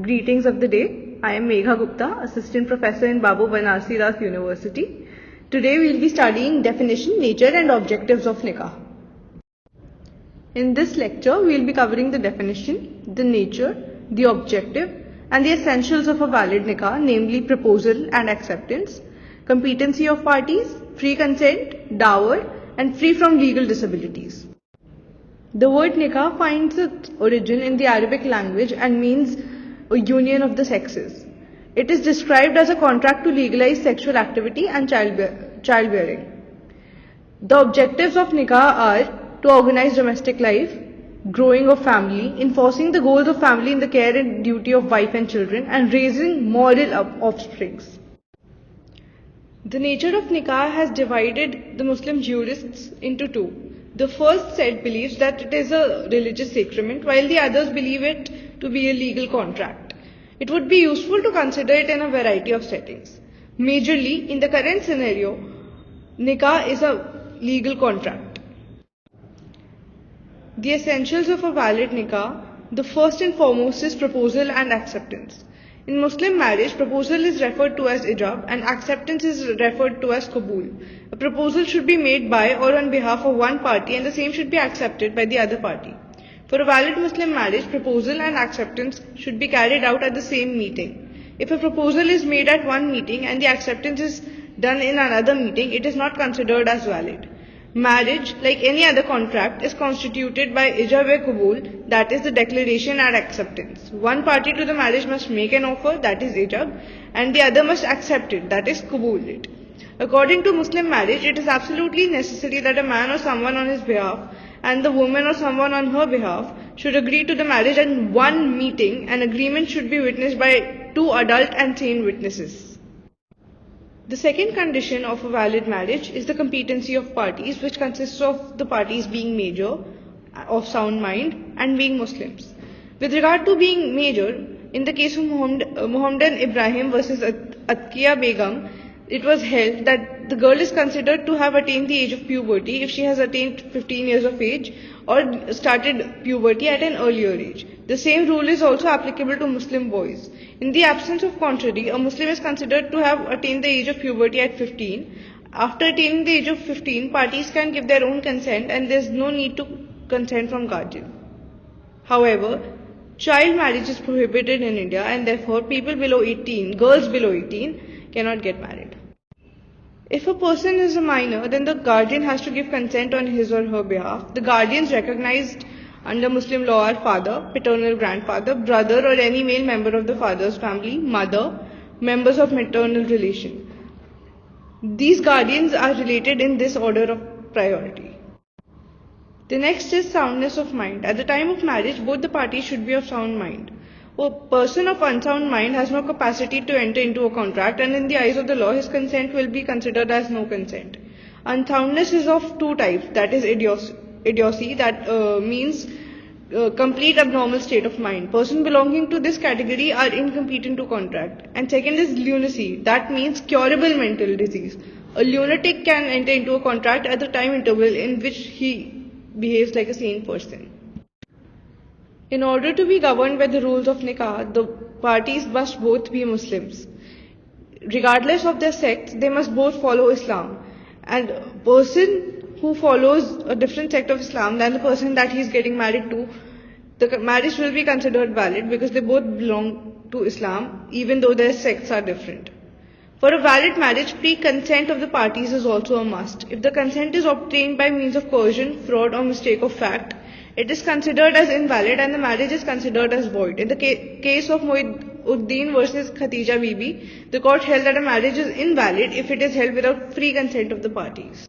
Greetings of the day. I am Megha Gupta, Assistant Professor in Babu Banarsi Das University. Today we will be studying definition, nature and objectives of Niqah. In this lecture, we will be covering the definition, the nature, the objective and the essentials of a valid Niqah, namely proposal and acceptance, competency of parties, free consent, dower and free from legal disabilities. The word Niqah finds its origin in the Arabic language and means a union of the sexes. It is described as a contract to legalize sexual activity and childbearing. The objectives of Niqah are to organize domestic life, growing of family, enforcing the goals of family in the care and duty of wife and children, and raising moral offsprings. The nature of Niqah has divided the Muslim jurists into two. The first set believes that it is a religious sacrament, while the others believe it to be a legal contract. It would be useful to consider it in a variety of settings. Majorly, in the current scenario, Niqah is a legal contract. The essentials of a valid Niqah, the first and foremost is proposal and acceptance. In Muslim marriage, proposal is referred to as ijab and acceptance is referred to as qabul. A proposal should be made by or on behalf of one party and the same should be accepted by the other party. For a valid Muslim marriage, proposal and acceptance should be carried out at the same meeting. If a proposal is made at one meeting and the acceptance is done in another meeting, it is not considered as valid. Marriage, like any other contract, is constituted by ijab-e-qabul, that is the declaration and acceptance. One party to the marriage must make an offer, that is ijab, and the other must accept it, that is qabul it. According to Muslim marriage, it is absolutely necessary that a man or someone on his behalf and the woman or someone on her behalf should agree to the marriage at one meeting. An agreement should be witnessed by two adult and sane witnesses. The second condition of a valid marriage is the competency of parties, which consists of the parties being major, of sound mind, and being Muslims. With regard to being major, in the case of Muhammadan Ibrahim versus Atqiya Begum, it was held that the girl is considered to have attained the age of puberty if she has attained 15 years of age or started puberty at an earlier age. The same rule is also applicable to Muslim boys. In the absence of contrary, a Muslim is considered to have attained the age of puberty at 15. After attaining the age of 15, parties can give their own consent and there is no need to consent from guardian. However, child marriage is prohibited in India and therefore people below 18, girls below 18, cannot get married. If a person is a minor, then the guardian has to give consent on his or her behalf. The guardians recognized under Muslim law are father, paternal grandfather, brother or any male member of the father's family, mother, members of maternal relation. These guardians are related in this order of priority. The next is soundness of mind. At the time of marriage, both the parties should be of sound mind. A person of unsound mind has no capacity to enter into a contract, and in the eyes of the law, his consent will be considered as no consent. Unsoundness is of two types, that is idiocy, that means complete abnormal state of mind. Persons belonging to this category are incompetent to contract. And second is lunacy, that means curable mental disease. A lunatic can enter into a contract at the time interval in which he behaves like a sane person. In order to be governed by the rules of Niqah, the parties must both be Muslims. Regardless of their sect, they must both follow Islam. And a person who follows a different sect of Islam than the person that he is getting married to, the marriage will be considered valid because they both belong to Islam, even though their sects are different. For a valid marriage, pre-consent of the parties is also a must. If the consent is obtained by means of coercion, fraud or mistake of fact, it is considered as invalid and the marriage is considered as void. In the case of Muinuddin versus Khatija Bibi, the court held that a marriage is invalid if it is held without free consent of the parties.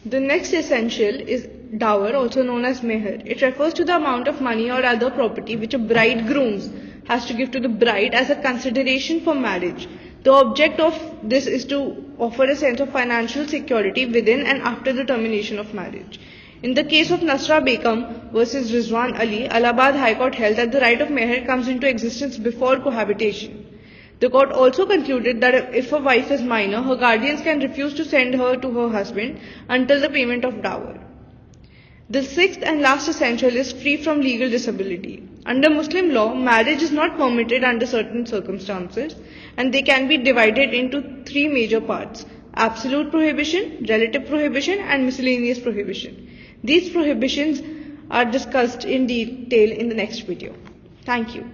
The next essential is dower, also known as meher. It refers to the amount of money or other property which a bridegroom has to give to the bride as a consideration for marriage. The object of this is to offer a sense of financial security within and after the termination of marriage. In the case of Nasra Begum versus Rizwan Ali, Allahabad High Court held that the right of meher comes into existence before cohabitation. The court also concluded that if a wife is minor, her guardians can refuse to send her to her husband until the payment of dower. The sixth and last essential is free from legal disability. Under Muslim law, marriage is not permitted under certain circumstances, and they can be divided into three major parts: absolute prohibition, relative prohibition, and miscellaneous prohibition. These prohibitions are discussed in detail in the next video. Thank you.